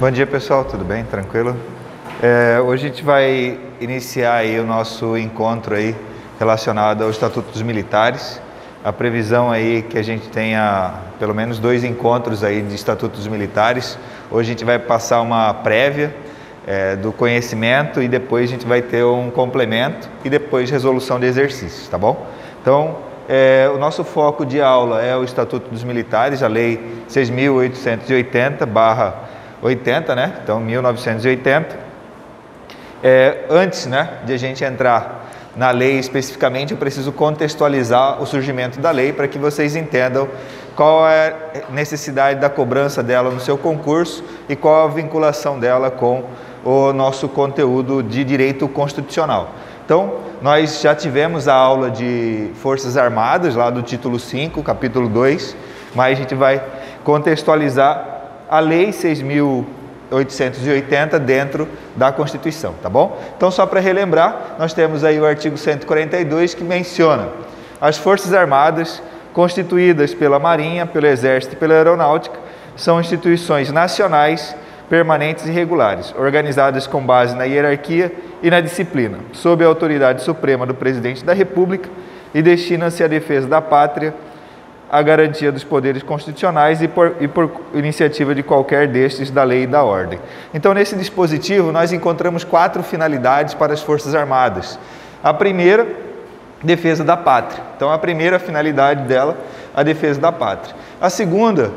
Bom dia, pessoal, tudo bem? Tranquilo? Hoje a gente vai iniciar aí o nosso encontro aí relacionado ao Estatuto dos Militares. A previsão aí que a gente tenha pelo menos 2 encontros aí de Estatuto dos Militares. Hoje a gente vai passar uma prévia do conhecimento e depois a gente vai ter um complemento e depois resolução de exercícios, tá bom? Então, o nosso foco de aula é o Estatuto dos Militares, a Lei 6.880/80, né? Então, 1980. Antes, né, de a gente entrar na lei especificamente, eu preciso contextualizar o surgimento da lei para que vocês entendam qual é a necessidade da cobrança dela no seu concurso e qual a vinculação dela com o nosso conteúdo de direito constitucional. Então, nós já tivemos a aula de Forças Armadas, lá do título 5, capítulo 2, mas a gente vai contextualizar a Lei 6.880 dentro da Constituição, tá bom? Então, só para relembrar, nós temos aí o artigo 142 que menciona as Forças Armadas constituídas pela Marinha, pelo Exército e pela Aeronáutica, são instituições nacionais, permanentes e regulares, organizadas com base na hierarquia e na disciplina, sob a autoridade suprema do Presidente da República e destinam-se à defesa da pátria, a garantia dos poderes constitucionais e por iniciativa de qualquer destes da lei e da ordem. Então, nesse dispositivo, nós encontramos 4 finalidades para as Forças Armadas. A primeira, defesa da pátria. Então, a primeira finalidade dela, a defesa da pátria. A segunda,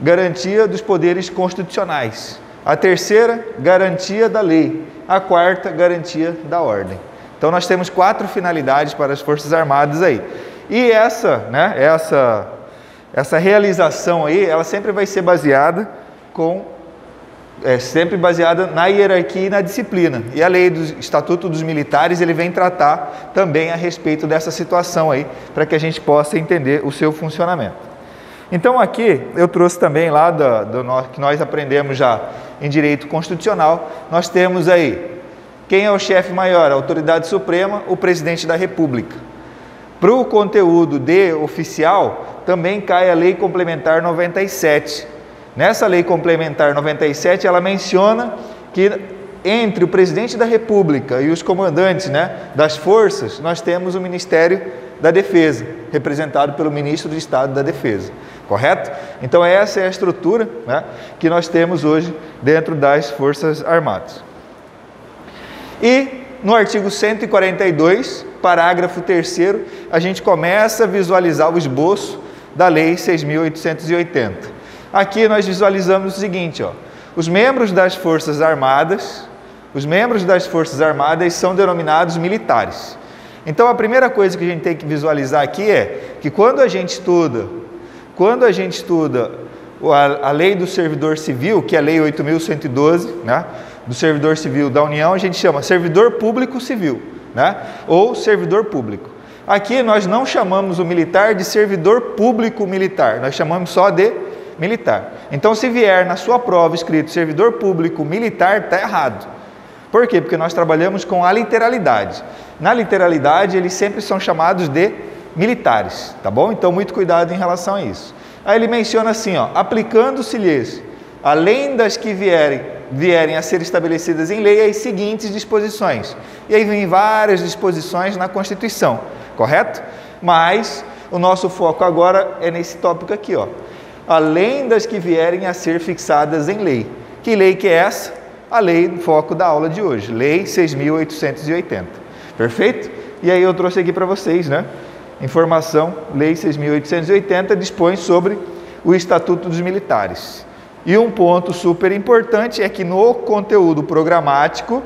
garantia dos poderes constitucionais. A terceira, garantia da lei. A quarta, garantia da ordem. Então, nós temos 4 finalidades para as Forças Armadas aí. E essa realização aí, ela sempre vai ser baseada na hierarquia e na disciplina. E a lei do Estatuto dos Militares, ele vem tratar também a respeito dessa situação aí, para que a gente possa entender o seu funcionamento. Então aqui eu trouxe também lá que nós aprendemos já em direito constitucional, nós temos aí quem é o chefe maior, a autoridade suprema, o presidente da República. Para o conteúdo de oficial, também cai a Lei Complementar 97. Nessa Lei Complementar 97, ela menciona que entre o Presidente da República e os comandantes, né, das forças, nós temos o Ministério da Defesa, representado pelo Ministro do Estado da Defesa. Correto? Então, essa é a estrutura, né, que nós temos hoje dentro das Forças Armadas. E no artigo 142, parágrafo 3º, a gente começa a visualizar o esboço da Lei 6.880. Aqui nós visualizamos o seguinte, ó, os membros das Forças Armadas são denominados militares. Então, a primeira coisa que a gente tem que visualizar aqui é que quando a gente estuda a Lei do Servidor Civil, que é a Lei 8.112, né, do Servidor Civil da União, a gente chama Servidor Público Civil, né, ou Servidor Público. Aqui nós não chamamos o militar de Servidor Público Militar, nós chamamos só de militar. Então, se vier na sua prova escrito Servidor Público Militar, está errado. Por quê? Porque nós trabalhamos com a literalidade. Na literalidade, eles sempre são chamados de militares, tá bom? Então, muito cuidado em relação a isso. Aí ele menciona assim, ó, aplicando-se-lhes, além das que vierem a ser estabelecidas em lei, as seguintes disposições. E aí vem várias disposições na Constituição, correto? Mas o nosso foco agora é nesse tópico aqui, ó. Além das que vierem a ser fixadas em lei. Que lei que é essa? A lei do foco da aula de hoje, Lei 6.880. Perfeito? E aí eu trouxe aqui para vocês, né? Informação, Lei 6.880 dispõe sobre o Estatuto dos Militares. E um ponto super importante é que no conteúdo programático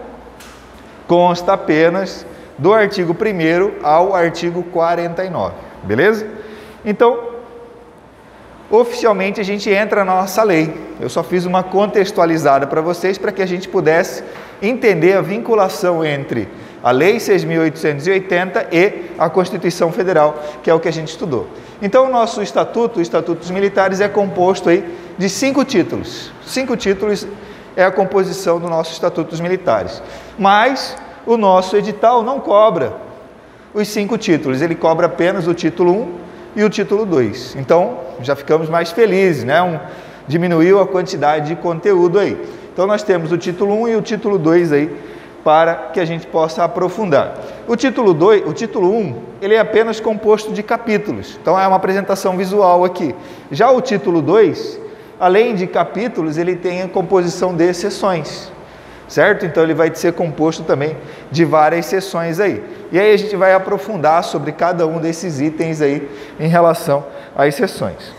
consta apenas do artigo 1º ao artigo 49, beleza? Então, oficialmente a gente entra na nossa lei. Eu só fiz uma contextualizada para vocês para que a gente pudesse entender a vinculação entre a Lei 6.880 e a Constituição Federal, que é o que a gente estudou. Então, o nosso estatuto, o Estatuto dos Militares, é composto aí de 5 títulos. 5 títulos é a composição do nosso Estatuto dos Militares. Mas o nosso edital não cobra os 5 títulos, ele cobra apenas o título 1 e o título 2. Então, já ficamos mais felizes, né? Diminuiu a quantidade de conteúdo aí. Então nós temos o título 1 e o título 2 aí, para que a gente possa aprofundar. O título 1, ele é apenas composto de capítulos, então é uma apresentação visual aqui. Já o título 2, além de capítulos, ele tem a composição de seções, certo? Então ele vai ser composto também de várias seções aí. E aí a gente vai aprofundar sobre cada um desses itens aí em relação às seções.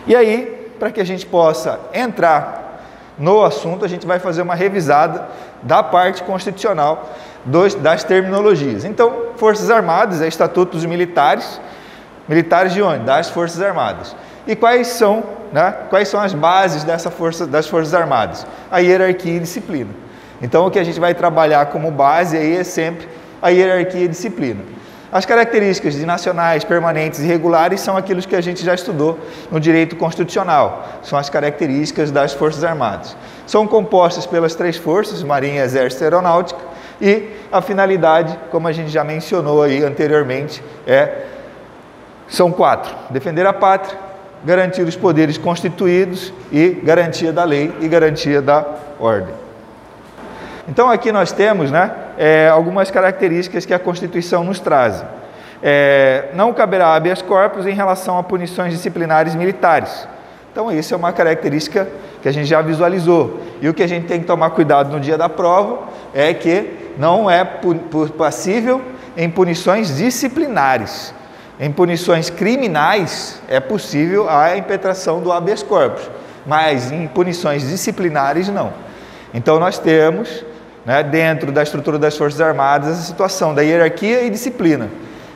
E aí, para que a gente possa entrar no assunto, a gente vai fazer uma revisada da parte constitucional das terminologias. Então, Forças Armadas é Estatuto dos Militares. Militares de onde? Das Forças Armadas. E quais são as bases das Forças Armadas? A hierarquia e disciplina. Então, o que a gente vai trabalhar como base aí é sempre a hierarquia e disciplina. As características de nacionais, permanentes e regulares são aquilo que a gente já estudou no direito constitucional. São as características das Forças Armadas. São compostas pelas 3 forças, Marinha, Exército e Aeronáutica, e a finalidade, como a gente já mencionou aí anteriormente, são 4. Defender a pátria, garantir os poderes constituídos e garantia da lei e garantia da ordem. Então aqui nós temos algumas características que a Constituição nos traz. Não caberá habeas corpus em relação a punições disciplinares militares. Então isso é uma característica que a gente já visualizou. E o que a gente tem que tomar cuidado no dia da prova é que não é passível em punições disciplinares. Em punições criminais é possível a impetração do habeas corpus, mas em punições disciplinares não. Então nós temos, dentro da estrutura das Forças Armadas, a situação da hierarquia e disciplina.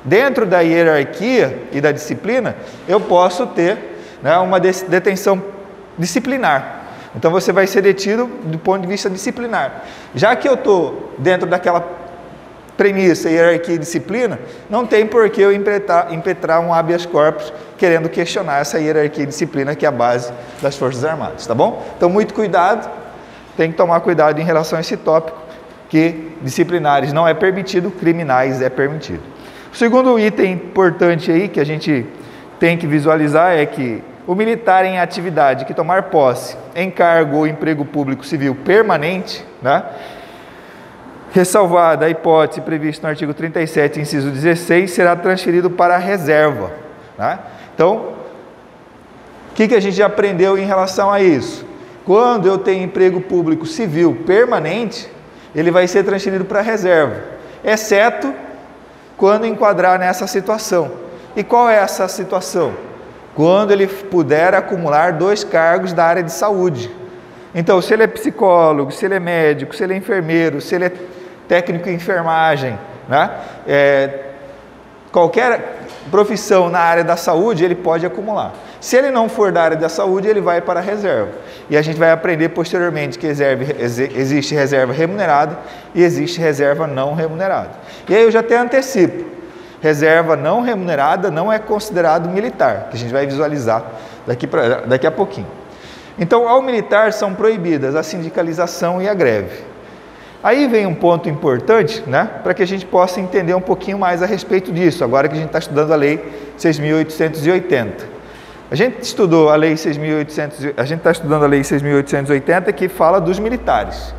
Dentro da hierarquia e da disciplina, eu posso ter uma detenção disciplinar. Então você vai ser detido do ponto de vista disciplinar. Já que eu estou dentro daquela premissa, hierarquia e disciplina, não tem por que eu impetrar um habeas corpus querendo questionar essa hierarquia e disciplina que é a base das Forças Armadas, tá bom? Então muito cuidado, tem que tomar cuidado em relação a esse tópico, que disciplinares não é permitido, criminais é permitido. O segundo item importante aí que a gente tem que visualizar é que o militar em atividade que tomar posse em cargo ou emprego público civil permanente, ressalvada a hipótese prevista no artigo 37, inciso 16, será transferido para a reserva. Então, o que a gente já aprendeu em relação a isso? Quando eu tenho emprego público civil permanente, ele vai ser transferido para a reserva, exceto quando enquadrar nessa situação. E qual é essa situação? Quando ele puder acumular 2 cargos da área de saúde. Então, se ele é psicólogo, se ele é médico, se ele é enfermeiro, se ele é técnico em enfermagem, qualquer profissão na área da saúde, ele pode acumular. Se ele não for da área da saúde, ele vai para a reserva. E a gente vai aprender posteriormente que existe reserva remunerada e existe reserva não remunerada. E aí eu já até antecipo. Reserva não remunerada não é considerado militar, que a gente vai visualizar daqui a pouquinho. Então, ao militar são proibidas a sindicalização e a greve. Aí vem um ponto importante, para que a gente possa entender um pouquinho mais a respeito disso, agora que a gente está estudando a Lei 6.880. A gente estudou a Lei 6.800, a gente está estudando a Lei 6.880 que fala dos militares.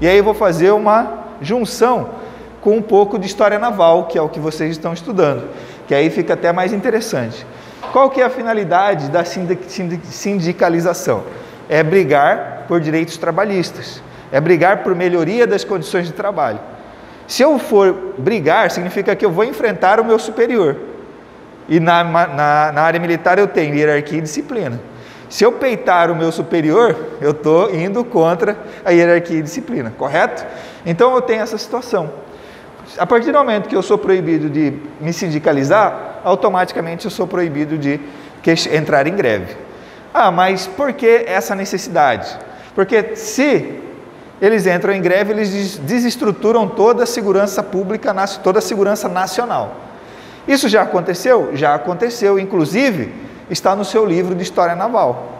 E aí eu vou fazer uma junção com um pouco de história naval, que é o que vocês estão estudando, que aí fica até mais interessante. Qual que é a finalidade da sindicalização? É brigar por direitos trabalhistas, é brigar por melhoria das condições de trabalho. Se eu for brigar, significa que eu vou enfrentar o meu superior. E na área militar eu tenho hierarquia e disciplina. Se eu peitar o meu superior, eu estou indo contra a hierarquia e disciplina, correto? Então eu tenho essa situação. A partir do momento que eu sou proibido de me sindicalizar, automaticamente eu sou proibido de entrar em greve. Mas por que essa necessidade? Porque se eles entram em greve, eles desestruturam toda a segurança pública, toda a segurança nacional. Isso já aconteceu? Já aconteceu, inclusive está no seu livro de História Naval.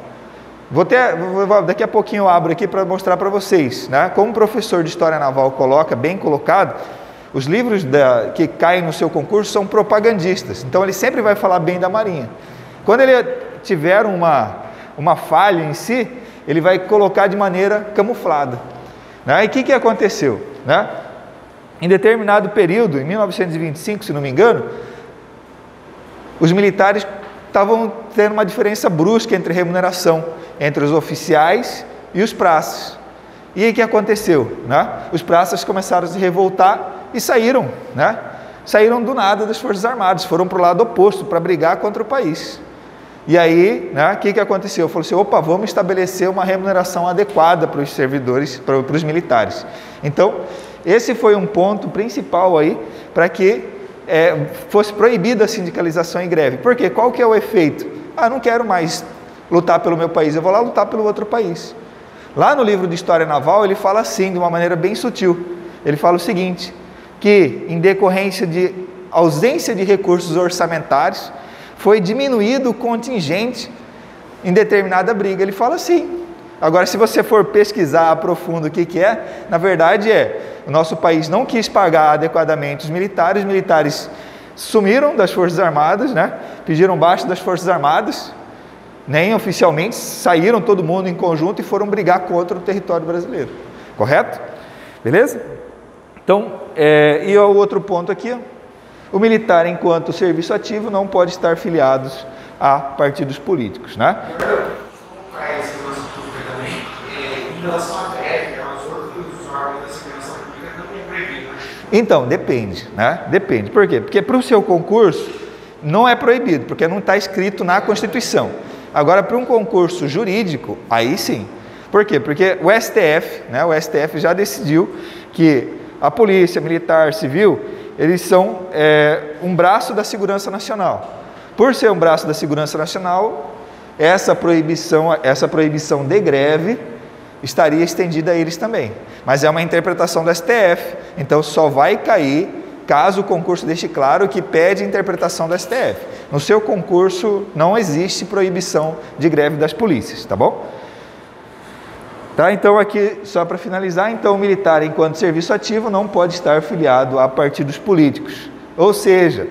Daqui a pouquinho eu abro aqui para mostrar para vocês, como o professor de História Naval coloca, bem colocado, os livros que caem no seu concurso são propagandistas, então ele sempre vai falar bem da Marinha. Quando ele tiver uma falha em si, ele vai colocar de maneira camuflada. Né? E o que aconteceu? Né? Em determinado período, em 1925, se não me engano, os militares estavam tendo uma diferença brusca entre remuneração, entre os oficiais e os praças. E aí o que aconteceu? Né? Os praças começaram a se revoltar e saíram, né? Saíram do nada das Forças Armadas, foram para o lado oposto, para brigar contra o país. E aí, né, o que aconteceu? Falou assim, opa, vamos estabelecer uma remuneração adequada para os servidores, para os militares. Então, esse foi um ponto principal aí, para que fosse proibida a sindicalização e greve. Por quê? Qual que é o efeito? Ah, não quero mais lutar pelo meu país, eu vou lá lutar pelo outro país. Lá no livro de História Naval, ele fala assim, de uma maneira bem sutil. Ele fala o seguinte, que em decorrência de ausência de recursos orçamentários, foi diminuído o contingente em determinada briga. Ele fala assim. Agora, se você for pesquisar a profundo o que é, na verdade o nosso país não quis pagar adequadamente os militares sumiram das Forças Armadas, né? Pediram baixa das Forças Armadas, nem oficialmente, saíram todo mundo em conjunto e foram brigar contra o território brasileiro. Correto? Beleza? Então, e o outro ponto aqui, o militar, enquanto serviço ativo, não pode estar filiado a partidos políticos, né? Em relação à greve, aos outros órgãos da segurança pública não é proibido. Então, depende, né? Depende. Por quê? Porque para o seu concurso não é proibido, porque não está escrito na Constituição. Agora, para um concurso jurídico, aí sim. Por quê? Porque o STF, né? O STF já decidiu que a polícia, militar, civil, eles são um braço da segurança nacional. Por ser um braço da segurança nacional, essa proibição de greve estaria estendida a eles também. Mas é uma interpretação do STF, então só vai cair caso o concurso deixe claro que pede interpretação do STF. No seu concurso não existe proibição de greve das polícias, tá bom? Tá, então aqui, só para finalizar, então o militar, enquanto serviço ativo, não pode estar filiado a partidos políticos. Ou seja,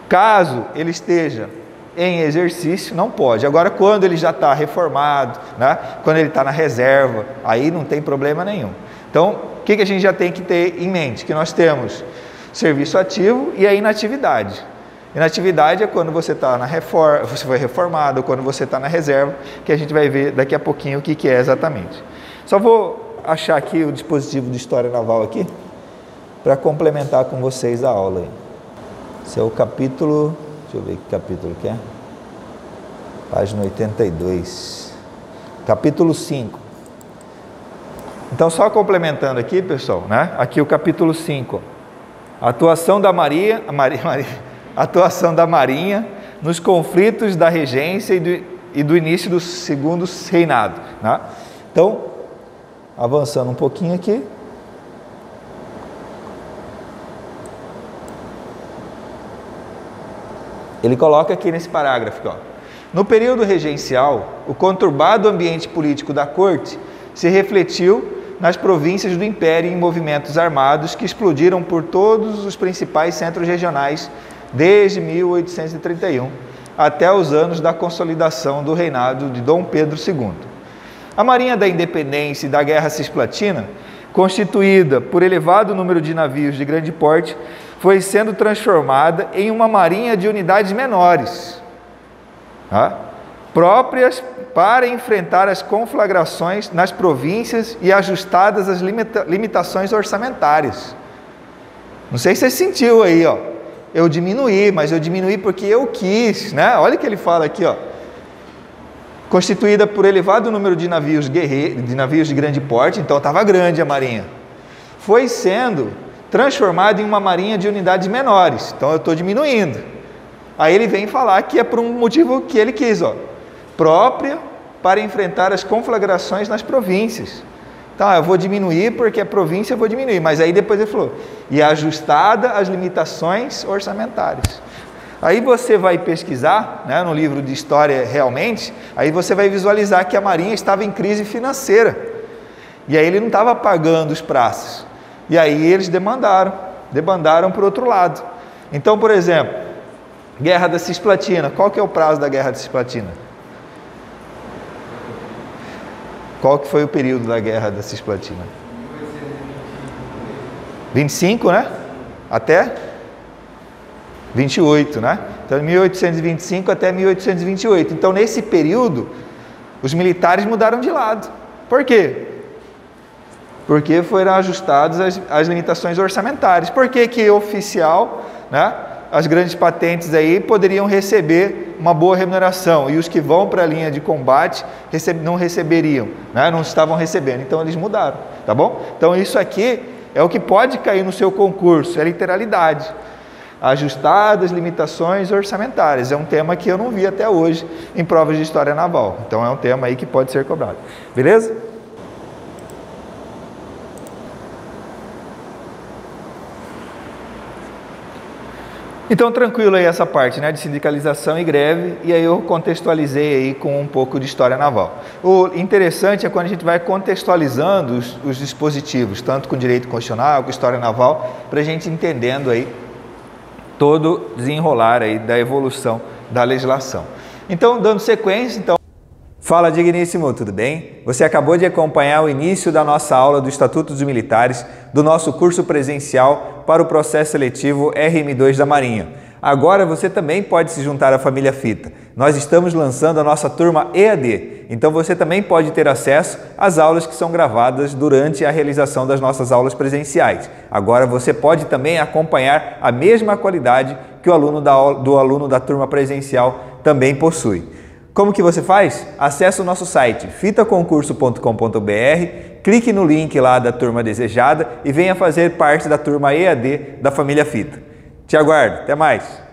caso ele esteja em exercício, não pode. Agora, quando ele já está reformado, né, quando ele está na reserva, aí não tem problema nenhum. Então, o que a gente já tem que ter em mente? Que nós temos serviço ativo e a inatividade. Inatividade é quando você está na reforma, você foi reformado, ou quando você está na reserva, que a gente vai ver daqui a pouquinho o que é exatamente. Só vou achar aqui o dispositivo de História Naval aqui, para complementar com vocês a aula. Esse é o capítulo, deixa eu ver que capítulo que é, página 82, capítulo 5. Então, só complementando aqui, pessoal, né? Aqui o capítulo 5, atuação da atuação da Marinha nos conflitos da regência e do início do segundo reinado, né? Então, avançando um pouquinho aqui. Ele coloca aqui nesse parágrafo, ó, no período regencial, o conturbado ambiente político da corte se refletiu nas províncias do Império em movimentos armados que explodiram por todos os principais centros regionais desde 1831 até os anos da consolidação do reinado de Dom Pedro II. A Marinha da Independência e da Guerra Cisplatina, constituída por elevado número de navios de grande porte, foi sendo transformada em uma marinha de unidades menores, tá? Próprias para enfrentar as conflagrações nas províncias e ajustadas às limitações orçamentárias. Não sei se você sentiu aí, ó. Eu diminuí, mas eu diminuí porque eu quis, né? Olha o que ele fala aqui, ó. Constituída por elevado número de navios de grande porte, então estava grande a marinha. Foi sendo transformada em uma marinha de unidades menores, então eu estou diminuindo. Aí ele vem falar que é por um motivo que ele quis, ó. Própria para enfrentar as conflagrações nas províncias. Então, eu vou diminuir porque a província eu vou diminuir, mas aí depois ele falou, e ajustada às limitações orçamentárias. Aí você vai pesquisar, né, no livro de história realmente, aí você vai visualizar que a Marinha estava em crise financeira, e aí ele não estava pagando os praças, e aí eles demandaram para o outro lado. Então, por exemplo, Guerra da Cisplatina, qual que é o prazo da Guerra da Cisplatina? Qual que foi o período da guerra da Cisplatina? 25, né? Até 28, né? Então, 1825 até 1828. Então, nesse período, os militares mudaram de lado. Por quê? Porque foram ajustadas as limitações orçamentárias. Por que que oficial, né, as grandes patentes aí poderiam receber uma boa remuneração e os que vão para a linha de combate não receberiam, né, não estavam recebendo? Então eles mudaram, tá bom? Então isso aqui é o que pode cair no seu concurso, é literalidade. Ajustadas limitações orçamentárias. É um tema que eu não vi até hoje em provas de história naval. Então é um tema aí que pode ser cobrado. Beleza? Então, tranquilo aí essa parte, né, de sindicalização e greve, e aí eu contextualizei aí com um pouco de história naval. O interessante é quando a gente vai contextualizando os dispositivos, tanto com direito constitucional, com história naval, para a gente entendendo aí todo desenrolar aí da evolução da legislação. Então, dando sequência, então... Fala, digníssimo, tudo bem? Você acabou de acompanhar o início da nossa aula do Estatuto dos Militares, do nosso curso presencial para o processo seletivo RM2 da Marinha. Agora você também pode se juntar à família Fita. Nós estamos lançando a nossa turma EAD, então você também pode ter acesso às aulas que são gravadas durante a realização das nossas aulas presenciais. Agora você pode também acompanhar a mesma qualidade que o aluno da turma presencial também possui. Como que você faz? Acesse o nosso site fitaconcurso.com.br, clique no link lá da turma desejada e venha fazer parte da turma EAD da família Fita. Te aguardo, até mais!